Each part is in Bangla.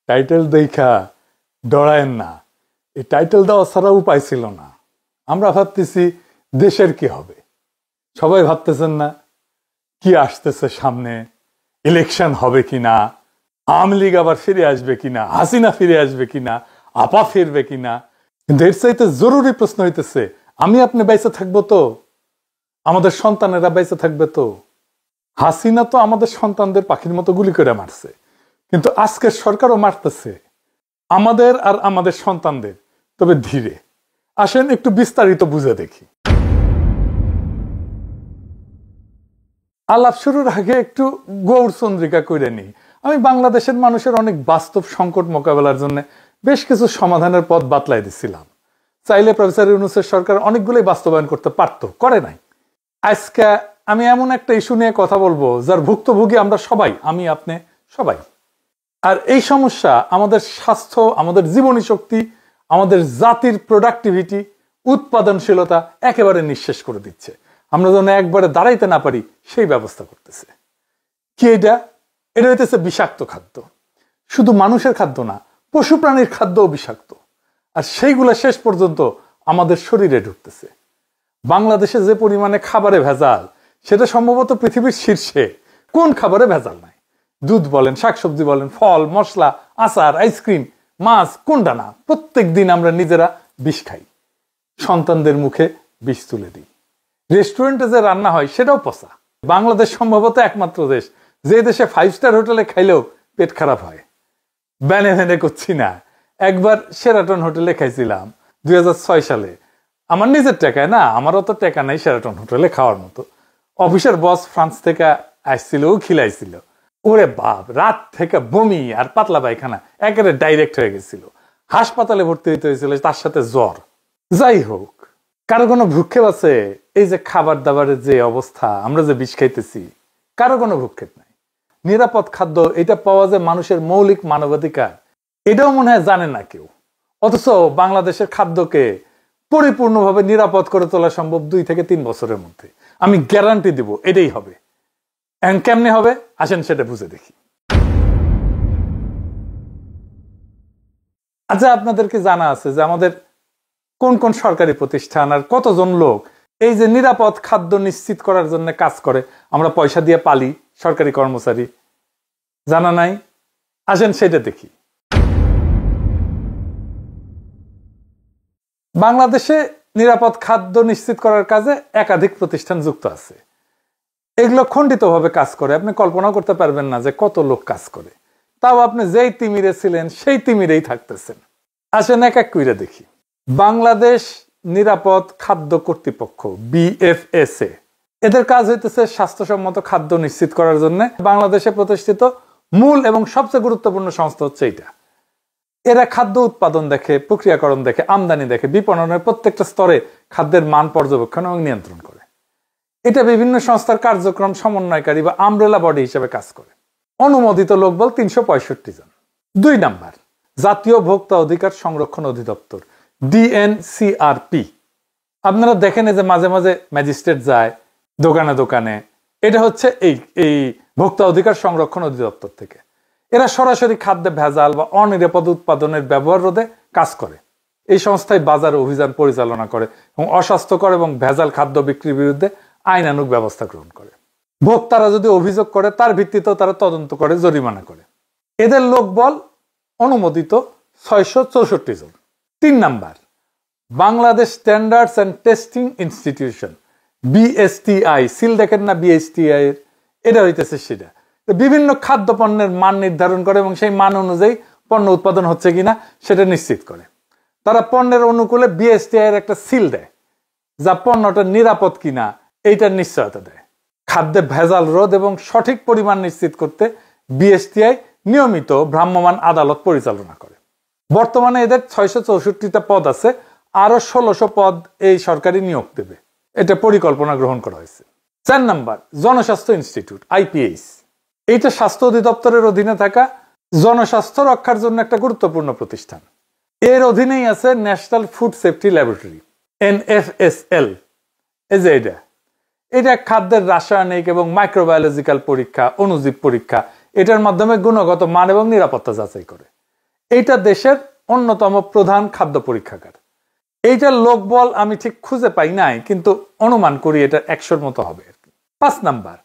টাইটেল দেখা ডরায়েন না, এই টাইটেল দেওয়া ছাড়া উপায় ছিল না। আমরা ভাবতেছি দেশের কি হবে, সবাই ভাবতেছেন না কি আসতেছে সামনে, ইলেকশন হবে কিনা, আওয়ামী লীগ আবার ফিরে আসবে কিনা, হাসিনা ফিরে আসবে কিনা, আপা ফিরবে কিনা। কিন্তু এর চাইতে জরুরি প্রশ্ন হইতেছে, আমি আপনি বেঁচে থাকবো তো, আমাদের সন্তানেরা বেঁচে থাকবে তো? হাসিনা তো আমাদের সন্তানদের পাখির মতো গুলি করে মারছে, কিন্তু আজকের সরকারও মারতেছে আমাদের আর আমাদের সন্তানদের। তবে ধীরে আসেন একটু বিস্তারিত বুঝে দেখি। আলাপ শুরুর আগে একটু গৌরচন্দ্রিকা করে নিই। আমি বাংলাদেশের মানুষের অনেক বাস্তব সংকট মোকাবেলার জন্য বেশ কিছু সমাধানের পথ বাতলাই দিছিলাম। চাইলে প্রফেসর ইউনূসের সরকার অনেকগুলোই বাস্তবায়ন করতে পারত, করে নাই। আজকে আমি এমন একটা ইস্যু নিয়ে কথা বলবো যার ভুক্তভোগী আমরা সবাই, আমি আপনি সবাই। আর এই সমস্যা আমাদের স্বাস্থ্য, আমাদের জীবনী শক্তি, আমাদের জাতির প্রোডাক্টিভিটি, উৎপাদনশীলতা একেবারে নিঃশেষ করে দিচ্ছে। আমরা যেন একবারে দাঁড়াইতে না পারি সেই ব্যবস্থা করতেছে। কি এটা? এটা হইতেছে বিষাক্ত খাদ্য। শুধু মানুষের খাদ্য না, পশু প্রাণীর খাদ্যও বিষাক্ত। আর সেইগুলো শেষ পর্যন্ত আমাদের শরীরে ঢুকতেছে। বাংলাদেশে যে পরিমাণে খাবারে ভেজাল, সেটা সম্ভবত পৃথিবীর শীর্ষে। কোন খাবারে ভেজাল নাই? দুধ বলেন, শাকসবজি বলেন, ফল, মশলা, আচার, আইসক্রিম, মাছ, কোনটা না? প্রত্যেক দিন আমরা নিজেরা বিষ খাই, সন্তানদের মুখে বিষ তুলে দিই। রেস্টুরেন্টে যে রান্না হয় সেটাও পচা। বাংলাদেশ সম্ভবত একমাত্র দেশ যে দেশে 5 স্টার হোটেলে খাইলেও পেট খারাপ হয়। ব্যানে ভ্যানে করছি না। একবার শেরাটন হোটেলে খাইছিলাম 2006 সালে, আমার নিজের টাকায় না, আমারও তো টাকা নাই শেরাটন হোটেলে খাওয়ার মতো। অফিসের বস ফ্রান্স থেকে আসছিল, ও খিলাইছিল। ওরে বাপ, রাত থেকে বমি আর পাতলা পায়খানা একেবারে ডাইরেক্ট হয়ে গেছিল। হাসপাতালে ভর্তি হইতে হয়েছিল, তার সাথে জ্বর। যাই হোক, কারো কোনো ভ্রুক্ষেপ আছে? এই যে খাবার দাবারের যে অবস্থা, আমরা যে বিষ খাইতেছি, কারো কোনো ভ্রুক্ষেপ নাই। নিরাপদ খাদ্য, এটা পাওয়া যায় মানুষের মৌলিক মানবাধিকার, এটাও মনে হয় জানে না কেউ। অথচ বাংলাদেশের খাদ্যকে পরিপূর্ণভাবে নিরাপদ করে তোলা সম্ভব 2 থেকে 3 বছরের মধ্যে। আমি গ্যারান্টি দিব এটাই হবে। এখন কেমনে হবে আসেন সেটা বুঝে দেখি। আচ্ছা, আপনাদেরকে জানা আছে যে আমাদের কোন কোন সরকারি প্রতিষ্ঠান আর কতজন লোক এই যে নিরাপদ খাদ্য নিশ্চিত করার জন্য কাজ করে? আমরা পয়সা দিয়ে পালি সরকারি কর্মচারী, জানা নাই? আসেন সেটা দেখি। বাংলাদেশে নিরাপদ খাদ্য নিশ্চিত করার কাজে একাধিক প্রতিষ্ঠান যুক্ত আছে। এগুলো খণ্ডিতভাবে কাজ করে, আপনি কল্পনাও করতে পারবেন না যে কত লোক কাজ করে। তাও আপনি যেই তিমিরে ছিলেন সেই তিমিরেই থাকতেছেন। আসেন এক এক কইরা দেখি। বাংলাদেশ নিরাপদ খাদ্য কর্তৃপক্ষ, BFSA, এদের কাজ হইতেছে স্বাস্থ্যসম্মত খাদ্য নিশ্চিত করার জন্য বাংলাদেশে প্রতিষ্ঠিত মূল এবং সবচেয়ে গুরুত্বপূর্ণ সংস্থা হচ্ছে এটা। এরা খাদ্য উৎপাদন দেখে, প্রক্রিয়াকরণ দেখে, আমদানি দেখে, বিপণনের প্রত্যেকটা স্তরে খাদ্যের মান পর্যবেক্ষণ এবং নিয়ন্ত্রণ করে। এটা বিভিন্ন সংস্থার কার্যক্রম সমন্বয়কারী বা আমব্রেলা বডি হিসেবে কাজ করে। অনুমোদিত লোকবল 365 জন। 2 নাম্বার, জাতীয় ভোক্তা অধিকার সংরক্ষণ অধিদপ্তর, DNCRP। আপনারা দেখেন যে মাঝে মাঝে ম্যাজিস্ট্রেট যায় দোকানে দোকানে, এটা হচ্ছে এই ভোক্তা অধিকার সংরক্ষণ অধিদপ্তর থেকে। এরা সরাসরি খাদ্যে ভেজাল বা অনিরাপদ উৎপাদনের ব্যবহার রোধে কাজ করে। এই সংস্থায় বাজার অভিযান পরিচালনা করে এবং অস্বাস্থ্যকর এবং ভেজাল খাদ্য বিক্রির বিরুদ্ধে আইনানুগ ব্যবস্থা গ্রহণ করে। ভোক্তারা যদি অভিযোগ করে তার ভিত্তিতেও তারা তদন্ত করে, জরিমানা করে। এদের লোকবল অনুমোদিত 664 জন। 3 number, Bangladesh standards and testing institution, BSTI। Seal দেখেন না BSTI এর, এটা হইতেছে সেটা। বিভিন্ন খাদ্য পণ্যের মান নির্ধারণ করে এবং সেই মান অনুযায়ী পণ্য উৎপাদন হচ্ছে কিনা সেটা নিশ্চিত করে। তারা পণ্যের অনুকূলে BSTI এর একটা সিল দেয়, যা পণ্যটা নিরাপদ কিনা এইটার নিশ্চয়তা দেয়। খাদ্যে ভেজাল রোধ এবং সঠিক পরিমাণ নিশ্চিত করতে BSTI নিয়মিত ভ্রাম্যমাণ আদালত পরিচালনা করে। বর্তমানে এদের 664টা পদ আছে, আরো 1600 পদ এই সরকারি নিয়োগ দেবে, এটা পরিকল্পনা গ্রহণ করা হয়েছে। 4 নাম্বার, জনস্বাস্থ্য ইনস্টিটিউট, IPH। এইটা স্বাস্থ্য অধিদপ্তরের অধীনে থাকা জনস্বাস্থ্য রক্ষার জন্য একটা গুরুত্বপূর্ণ প্রতিষ্ঠান। এর অধীনেই আছে national food safety laboratory, NFSL। এই যে এটা খাদ্যের রাসায়নিক এবং মাইক্রোবায়োলজিক্যাল পরীক্ষা, অণুজীব পরীক্ষা, এটার মাধ্যমে গুণগত মান এবং নিরাপত্তা যাচাই করে। এইটা দেশের অন্যতম প্রধান খাদ্য পরীক্ষাগার। এইটার লোকবল আমি ঠিক খুঁজে পাই নাই, কিন্তু অনুমান করি এটা 100-র মতো হবে আর কি। 5 নাম্বার,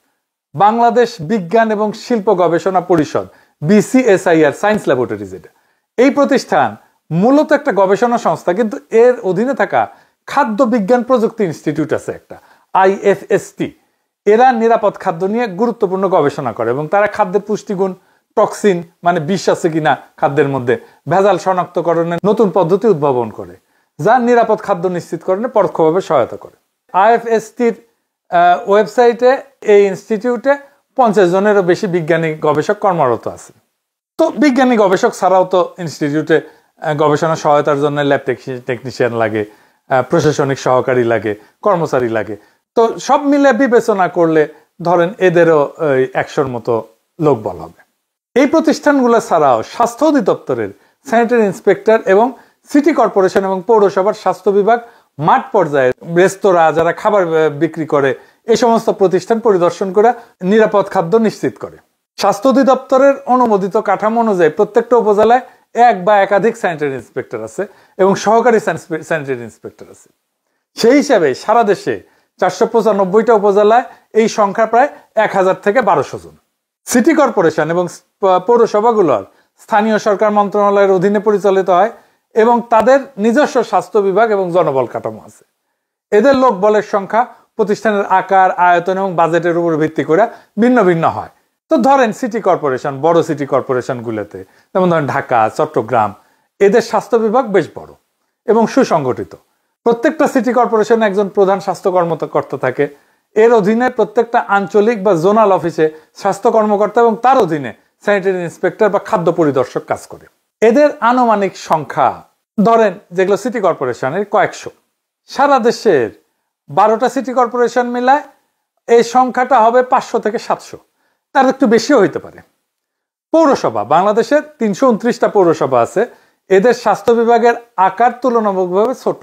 বাংলাদেশ বিজ্ঞান এবং শিল্প গবেষণা পরিষদ, BCSIR, সায়েন্স ল্যাবরেটরিজ। এটা এই প্রতিষ্ঠান মূলত একটা গবেষণা সংস্থা, কিন্তু এর অধীনে থাকা খাদ্য বিজ্ঞান প্রযুক্তি ইনস্টিটিউট আছে একটা, IFST। এরা নিরাপদ খাদ্য নিয়ে গুরুত্বপূর্ণ গবেষণা করে এবং তারা খাদ্যের পুষ্টিগুণ, টক্সিন মানে বিষ আছে কিনা খাদ্যের মধ্যে, ভেজাল শনাক্তকরণের নতুন পদ্ধতি উদ্ভাবন করে, যা নিরাপদ খাদ্য নিশ্চিতকরণে পরোক্ষভাবে সহায়তা করে। IFSTর ওয়েবসাইটে এই ইনস্টিটিউটে 50 জনেরও বেশি বিজ্ঞানী গবেষক কর্মরত আছে। তো বিজ্ঞানী গবেষক ছাড়াও তো ইনস্টিটিউটে গবেষণা সহায়তার জন্য ল্যাব টেকনিশিয়ান লাগে, প্রশাসনিক সহকারী লাগে, কর্মচারী লাগে। তো সব মিলে বিবেচনা করলে ধরেন এদেরও 100-র মতো লোকবল হবে। এই প্রতিষ্ঠানগুলো ছাড়াও স্বাস্থ্য অধিদপ্তরের স্যানিটারি ইন্সপেক্টর এবং সিটি কর্পোরেশন এবং পৌরসভার স্বাস্থ্য বিভাগ মাঠ পর্যায়ে রেস্তোরাঁ যারা খাবার বিক্রি করে এই সমস্ত প্রতিষ্ঠান পরিদর্শন করে নিরাপদ খাদ্য নিশ্চিত করে। স্বাস্থ্য অধিদপ্তরের অনুমোদিত কাঠামো অনুযায়ী প্রত্যেকটা উপজেলায় এক বা একাধিক স্যানিটারি ইন্সপেক্টর আছে এবং সহকারী স্যানিটারি ইন্সপেক্টর আছে। সেই হিসাবে সারা দেশে 495টা উপজেলায় এই সংখ্যা প্রায় 1000 থেকে 1200 জন। সিটি কর্পোরেশন এবং পৌরসভাগুলোর স্থানীয় সরকার মন্ত্রণালয়ের অধীনে পরিচালিত হয় এবং তাদের নিজস্ব স্বাস্থ্য বিভাগ এবং জনবল কাঠামো আছে। এদের লোকবলের সংখ্যা প্রতিষ্ঠানের আকার, আয়তন এবং বাজেটের উপর ভিত্তি করে ভিন্ন ভিন্ন হয়। তো ধরেন সিটি কর্পোরেশন, বড় সিটি কর্পোরেশন গুলোতে যেমন ধরেন ঢাকা, চট্টগ্রাম, এদের স্বাস্থ্য বিভাগ বেশ বড় এবং সুসংগঠিত। প্রত্যেকটা সিটি কর্পোরেশনে একজন প্রধান স্বাস্থ্য কর্মকর্তা থাকে। এর অধীনে প্রত্যেকটা আঞ্চলিক বা জোনাল অফিসে স্বাস্থ্য কর্মকর্তা এবং তার অধীনে স্যানিটারি ইন্সপেক্টর বা খাদ্য পরিদর্শক কাজ করে। এদের আনুমানিক সংখ্যা ধরেন যেগুলো সিটি কর্পোরেশনের কয়েকশো। সারা দেশের 12টা সিটি কর্পোরেশন মিলায় এই সংখ্যাটা হবে 500 থেকে 700, তার একটু বেশিও হইতে পারে। পৌরসভা, বাংলাদেশের 329টা পৌরসভা আছে। এদের স্বাস্থ্য বিভাগের আকার তুলনামূলকভাবে ছোট।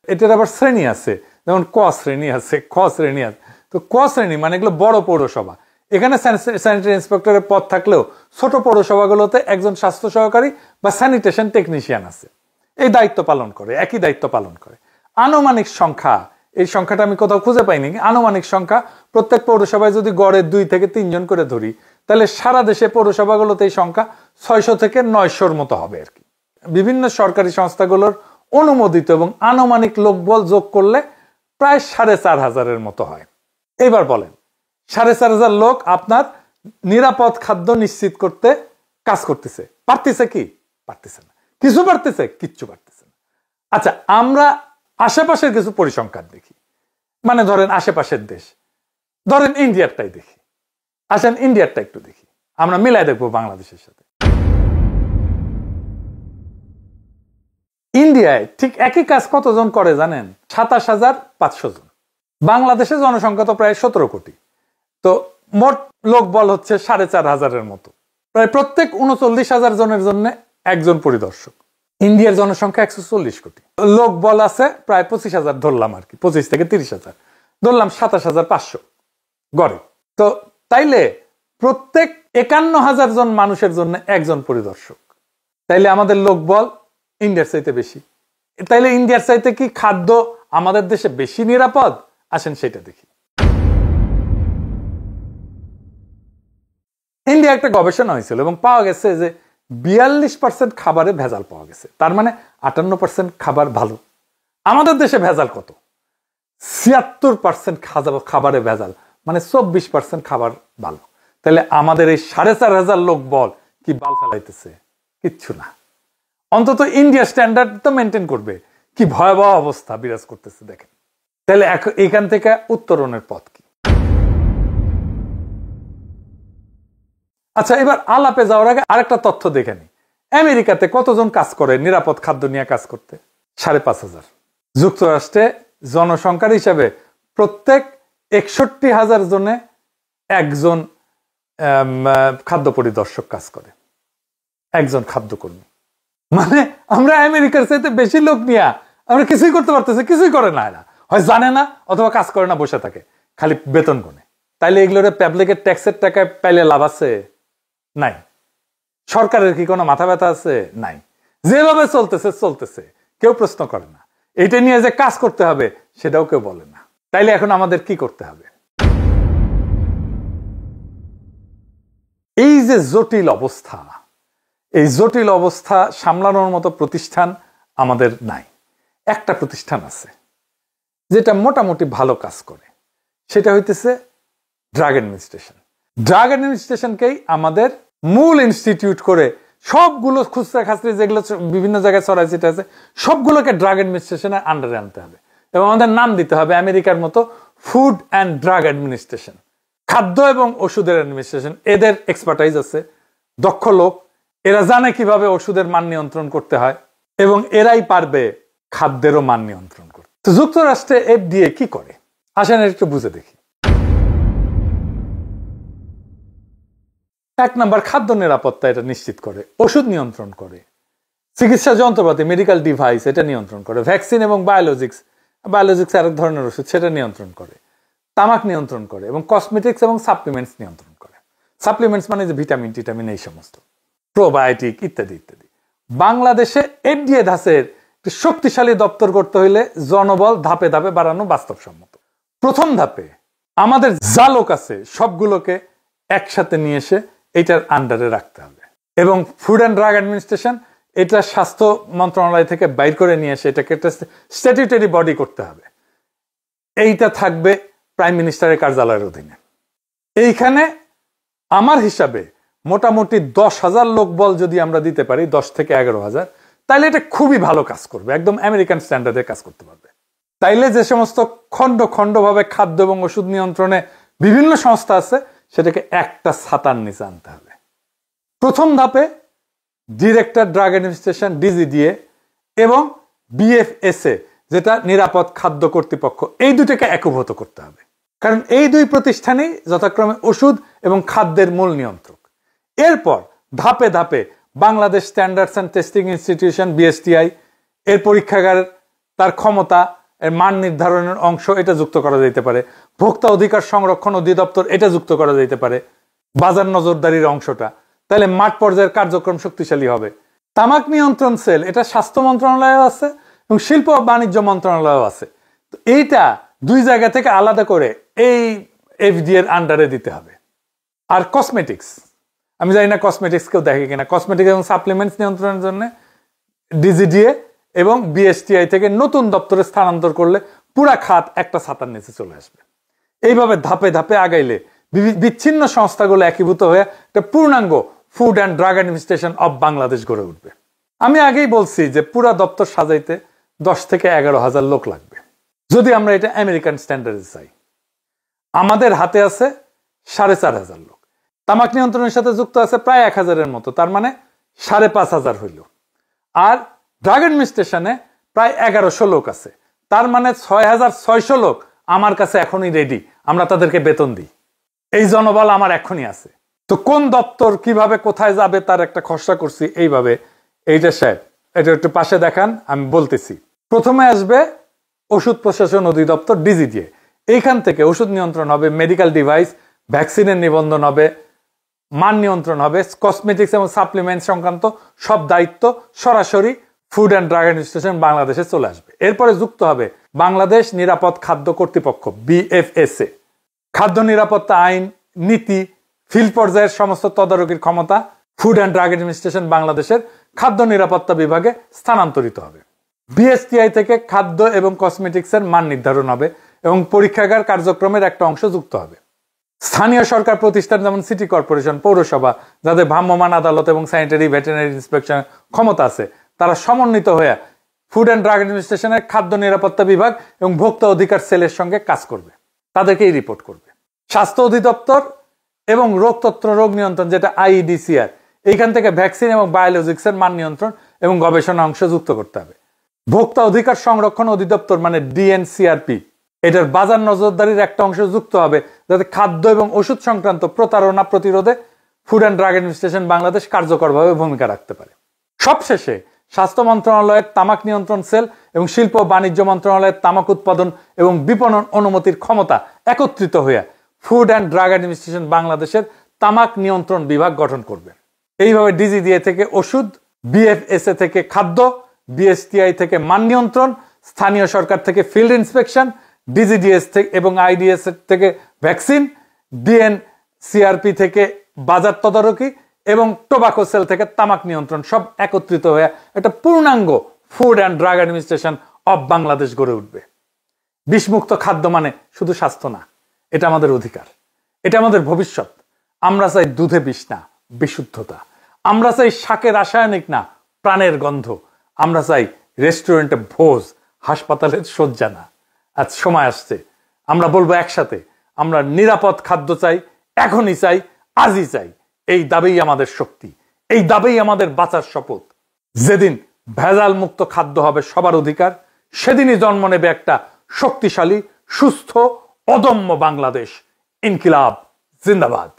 এটার আবার শ্রেণী আছে, যেমন ক শ্রেণী আছে, খ শ্রেণী আছে। তো ক শ্রেণী মানে এগুলো বড় পৌরসভা। এখানে স্যানিটারি ইন্সপেক্টরের পদ থাকলেও ছোট পৌরসভাগুলোতে একজন স্বাস্থ্য সহকারী বা স্যানিটেশন টেকনিশিয়ান আছে, এই দায়িত্ব পালন করে, একই দায়িত্ব পালন করে। আনুমানিক সংখ্যা, এই সংখ্যাটা আমি কোথাও খুঁজে পাইনি, আনুমানিক সংখ্যা প্রত্যেক পৌরসভায় যদি গড়ে 2 থেকে 3 জন করে ধরি, তাহলে সারা দেশে পৌরসভাগুলোতে এই সংখ্যা 600 থেকে 900-র মতো হবে আর কি। বিভিন্ন সরকারি সংস্থাগুলোর অনুমোদিত এবং আনুমানিক লোকবল যোগ করলে প্রায় 4500-এর মতো হয়। এবার বলেন 4500 লোক আপনার নিরাপদ খাদ্য নিশ্চিত করতে কাজ করতেছে, পারতেছে কি? পারতেছে না। কিছু পারতেছে? কিচ্ছু পারতেছে না। আচ্ছা, আমরা আশেপাশের কিছু পরিসংখ্যান দেখি, মানে ধরেন আশেপাশের দেশ, ধরেন ইন্ডিয়ারটাই দেখি। আসেন ইন্ডিয়ারটা একটু দেখি, আমরা মিলাই দেখবো বাংলাদেশের সাথে। ইন্ডিয়ায় ঠিক একই কাজ কতজন করে জানেন? 27500 জন। বাংলাদেশে জনসংখ্যা তো প্রায় 17 কোটি। তো মোট লোকবল হচ্ছে 4500-এর মতো। প্রায় প্রত্যেক 39,000 জনের জন্য একজন পরিদর্শক। ইন্ডিয়ার জনসংখ্যা 140 কোটি, লোকবল আছে প্রায় 25,000 ধরলাম আর কি, 25 থেকে 30,000 ধরলাম, 27,500 গড়ে। তো তাইলে প্রত্যেক 51,000 জন মানুষের জন্য একজন পরিদর্শক। তাইলে আমাদের লোকবল ইন্ডিয়ার চাইতে বেশি। তাইলে ইন্ডিয়ার চাইতে কি খাদ্য আমাদের দেশে বেশি নিরাপদ? আসেন সেটা দেখি। ইন্ডিয়া একটা গবেষণা হয়েছিল এবং পাওয়া গেছে যে 42% খাবারে ভেজাল পাওয়া গেছে। তার মানে 58% খাবার ভালো। আমাদের দেশে ভেজাল কত? 76% খাবারে ভেজাল, মানে 24% খাবার ভালো। তাহলে আমাদের এই 4500 লোক বল কি বাল ফেলাইতেছে? কিচ্ছু না। অন্তত ইন্ডিয়া স্ট্যান্ডার্ড তো মেনটেন করবে। কি ভয়াবহ অবস্থা বিরাজ করতেছে দেখেন। তাহলে এখান থেকে উত্তরণের পথ কি? আচ্ছা, এবার আলাপে যাওয়ার আগে আরেকটা তথ্য দেখে নি। আমেরিকাতে কতজন কাজ করে নিরাপদ খাদ্য নিয়ে কাজ করতে? 5,500। যুক্তরাষ্ট্রে জনসংখ্যার হিসাবে প্রত্যেক 61,000 জনে একজন খাদ্য পরিদর্শক কাজ করে, একজন খাদ্যকর্মী। মানে আমরা আমেরিকার চাইতে বেশি লোক নিয়ে আমরা কিছুই করতে পারতেছি, কিছুই করে না। এরা হয় জানে না অথবা কাজ করে না, বসে থাকে খালি বেতন গুনে। তাইলে এগুলোর পাবলিকের ট্যাক্সের টাকায় পাইলে লাভ আছে? নাই। সরকারের কি কোনো মাথা ব্যথা আছে? নাই। যেভাবে চলতেছে, কেউ প্রশ্ন করে না। এটা নিয়ে যে কাজ করতে হবে সেটাও কেউ বলে না। তাইলে এখন আমাদের কি করতে হবে? এই যে জটিল অবস্থা, এই জটিল অবস্থা সামলানোর মতো প্রতিষ্ঠান আমাদের নাই। একটা প্রতিষ্ঠান আছে যেটা মোটামুটি ভালো কাজ করে, সেটা হইতেছে ড্রাগ অ্যাডমিনিস্ট্রেশন। ড্রাগ অ্যাডমিনিস্ট্রেশনকেই আমাদের মূল ইনস্টিটিউট করে সবগুলো খুচরা খাচরি যেগুলো বিভিন্ন জায়গায় ছড়াই ছিটা আছে সবগুলোকে ড্রাগ অ্যাডমিনিস্ট্রেশনের আন্ডারে আনতে হবে এবং আমাদের নাম দিতে হবে আমেরিকার মতো ফুড অ্যান্ড ড্রাগ অ্যাডমিনিস্ট্রেশন। খাদ্য এবং ওষুধের অ্যাডমিনিস্ট্রেশন, এদের এক্সপার্টাইজ আছে, দক্ষ লোক, এরা জানে কিভাবে ওষুধের মান নিয়ন্ত্রণ করতে হয় এবং এরাই পারবে খাদ্যেরও মান নিয়ন্ত্রণ করতে। তো যুক্তরাষ্ট্রে FDA কি করে আসেন একটু বুঝে দেখি। 1 নাম্বার, খাদ্য নিরাপত্তা এটা নিশ্চিত করে, ওষুধ নিয়ন্ত্রণ করে, চিকিৎসা যন্ত্রপাতি মেডিকেল ডিভাইস এটা নিয়ন্ত্রণ করে, ভ্যাকসিন এবং বায়োলজিক্স আরেক ধরনের ওষুধ সেটা নিয়ন্ত্রণ করে, তামাক নিয়ন্ত্রণ করে এবং কসমেটিক্স এবং সাপ্লিমেন্টস নিয়ন্ত্রণ করে। সাপ্লিমেন্টস মানে যে ভিটামিন টিটামিন এই সমস্ত, প্রোবায়োটিক ইত্যাদি ইত্যাদি। বাংলাদেশে FDA ধাঁচের শক্তিশালী দপ্তর করতে হইলে জনবল ধাপে ধাপে বাড়ানো বাস্তবসম্মত। প্রথম ধাপে আমাদের যা লোক আছে সবগুলোকে একসাথে নিয়ে এসে এটার আন্ডারে রাখতে হবে এবং ফুড অ্যান্ড ড্রাগ অ্যাডমিনিস্ট্রেশন এটা স্বাস্থ্য মন্ত্রণালয় থেকে বাইর করে নিয়ে এসে এটাকে একটা স্ট্যাটিউটরি বডি করতে হবে। এইটা থাকবে প্রাইম মিনিস্টারের কার্যালয়ের অধীনে। এইখানে আমার হিসাবে মোটামুটি 10,000 লোক বল যদি আমরা দিতে পারি, 10 থেকে 11,000, তাইলে এটা খুবই ভালো কাজ করবে, একদম আমেরিকান স্ট্যান্ডার্ডে কাজ করতে পারবে। তাইলে যে সমস্ত খণ্ড খণ্ডভাবে খাদ্য এবং ওষুধ নিয়ন্ত্রণে বিভিন্ন সংস্থা আছে সেটাকে একটা ছাতার নিচে আনতে হবে। প্রথম ধাপে ডিরেক্টর ড্রাগ অ্যাডমিনিস্ট্রেশন DGDA এবং BFSA যেটা নিরাপদ খাদ্য কর্তৃপক্ষ, এই দুটোকে একীভূত করতে হবে, কারণ এই দুই প্রতিষ্ঠানই যথাক্রমে ওষুধ এবং খাদ্যের মূল নিয়ন্ত্রক। এরপর ধাপে ধাপে Bangladesh standards and testing institution BSTI এর পরীক্ষাগার, তার ক্ষমতা, এর মান নির্ধারণের অংশ এটা যুক্ত করা যেতে পারে, ভোক্তা অধিকার সংরক্ষণ অধিদপ্তর এটা যুক্ত করা যেতে পারে, বাজার নজরদারির অংশটা, তাহলে মাঠ পর্যায়ের কার্যক্রম শক্তিশালী হবে। তামাক নিয়ন্ত্রণ সেল এটা স্বাস্থ্য মন্ত্রণালয় আছে এবং শিল্প ও বাণিজ্য মন্ত্রণালয় আছে। তো এইটা দুই জায়গা থেকে আলাদা করে এই FDA এর আন্ডারে দিতে হবে। আর কসমেটিক্স, আমি জানি না কসমেটিক্স কেউ দেখে কিনা, কসমেটিক্স এবং সাপ্লিমেন্টস নিয়ন্ত্রণের জন্য DGDA এবং BSTI থেকে নতুন দপ্তরে স্থানান্তর করলে পুরা খাত একটা ছাতার নিচে চলে আসবে। এইভাবে ধাপে ধাপে আগাইলে বিচ্ছিন্ন সংস্থাগুলো একীভূত হয়ে একটা পূর্ণাঙ্গ food and drug administration of Bangladesh গড়ে উঠবে। আমি আগেই বলছি যে পুরা দপ্তর সাজাইতে 10 থেকে 11,000 লোক লাগবে যদি আমরা এটা আমেরিকান স্ট্যান্ডার্ডে চাই। আমাদের হাতে আছে 4,500 লোক, তামাক নিয়ন্ত্রণের সাথে যুক্ত আছে প্রায় 1,000-এর মতো, তার মানে 5,500 হইল। আর ড্রাগ অ্যাডমিনিস্ট্রেশনে প্রায় 1,100 লোক আছে, তার মানে 6,600 লোক আমার কাছে এখনই রেডি, আমরা তাদেরকে বেতন দিই। এই জনবল আমার এখনই আছে। তো কোন দপ্তর কিভাবে কোথায় যাবে তার একটা খসড়া করছি এইভাবে। এইটা সাহেব এটা একটু পাশে দেখান, আমি বলতেছি। প্রথমে আসবে ওষুধ প্রশাসন অধিদপ্তর DGDA, এইখান থেকে ওষুধ নিয়ন্ত্রণ হবে, মেডিকেল ডিভাইস ভ্যাকসিনের নিবন্ধন হবে, মান নিয়ন্ত্রণ হবে, কসমেটিক্স এবং সাপ্লিমেন্ট সংক্রান্ত সব দায়িত্ব সরাসরি ফুড অ্যান্ড ড্রাগ অ্যাডমিনিস্ট্রেশন বাংলাদেশে চলে আসবে। এরপরে যুক্ত হবে বাংলাদেশ নিরাপদ খাদ্য কর্তৃপক্ষ BFSA, খাদ্য নিরাপত্তা আইন, নীতি, ফিল্ড পর্যায়ের সমস্ত তদারকির ক্ষমতা ফুড অ্যান্ড ড্রাগ অ্যাডমিনিস্ট্রেশন বাংলাদেশের খাদ্য নিরাপত্তা বিভাগে স্থানান্তরিত হবে। BSTI থেকে খাদ্য এবং কসমেটিক্সের মান নির্ধারণ হবে এবং পরীক্ষাগার কার্যক্রমের একটা অংশ যুক্ত হবে। স্থানীয় সরকার প্রতিষ্ঠান যেমন সিটি কর্পোরেশন, পৌরসভা, যাদের ভ্রাম্যমাণ আদালত এবং স্যানিটারি ভেটেরিনারি ইন্সপেকশন ক্ষমতা আছে, তারা সমন্বিত হয়ে ফুড অ্যান্ড ড্রাগ অ্যাডমিনিস্ট্রেশনের খাদ্য নিরাপত্তা বিভাগ এবং ভোক্তা অধিকার সেলের সঙ্গে কাজ করবে, তাদেরকেই রিপোর্ট করবে। স্বাস্থ্য অধিদপ্তর এবং রোগতত্ত্ব রোগ নিয়ন্ত্রণ যেটা IEDCR, এইখান থেকে ভ্যাকসিন এবং বায়োলজিক্সের মান নিয়ন্ত্রণ এবং গবেষণা অংশ যুক্ত করতে হবে। ভোক্তা অধিকার সংরক্ষণ অধিদপ্তর মানে DNCRP, এটার বাজার নজরদারির একটা অংশ যুক্ত হবে যাতে খাদ্য এবং ওষুধ সংক্রান্ত প্রতারণা প্রতিরোধে food and drug administration Bangladesh কার্যকরভাবে ভূমিকা রাখতে পারে। সবশেষে স্বাস্থ্য মন্ত্রণালয়ের তামাক নিয়ন্ত্রণ সেল এবং শিল্প বাণিজ্য মন্ত্রণালয়ের তামাক উৎপাদন এবং বিপণন অনুমতির ক্ষমতা একত্রিত হয়ে ফুড অ্যান্ড ড্রাগ অ্যাডমিনিস্ট্রেশন বাংলাদেশের তামাক নিয়ন্ত্রণ বিভাগ গঠন করবে। এইভাবে ডিজিডিএ থেকে ওষুধ, বিএফএসএ থেকে খাদ্য, বিএসটিআই থেকে মান নিয়ন্ত্রণ, স্থানীয় সরকার থেকে ফিল্ড ইন্সপেকশন, ডিজিডিএস থেকে এবং আইডিএস থেকে ভ্যাকসিন, ডিএনসিআরপি থেকে বাজার তদারকি এবং টোবাকো সেল থেকে তামাক নিয়ন্ত্রণ সব একত্রিত হয়ে একটা পূর্ণাঙ্গ food and drug administration of Bangladesh গড়ে উঠবে। বিষমুক্ত খাদ্য মানে শুধু স্বাস্থ্য না, এটা আমাদের অধিকার, এটা আমাদের ভবিষ্যৎ। আমরা চাই দুধে বিষ না, বিশুদ্ধতা। আমরা চাই শাকে রাসায়নিক না, প্রাণের গন্ধ। আমরা চাই রেস্টুরেন্টে ভোজ, হাসপাতালের শয্যা না। আজ সময় আসছে আমরা বলবো একসাথে, আমরা নিরাপদ খাদ্য চাই, এখনই চাই, আজই চাই। এই দাবিই আমাদের শক্তি, এই দাবিই আমাদের বাঁচার শপথ। যেদিন ভেজাল মুক্ত খাদ্য হবে সবার অধিকার, সেদিনই জন্ম নেবে একটা শক্তিশালী, সুস্থ, অদম্য বাংলাদেশ। ইনকিলাব জিন্দাবাদ।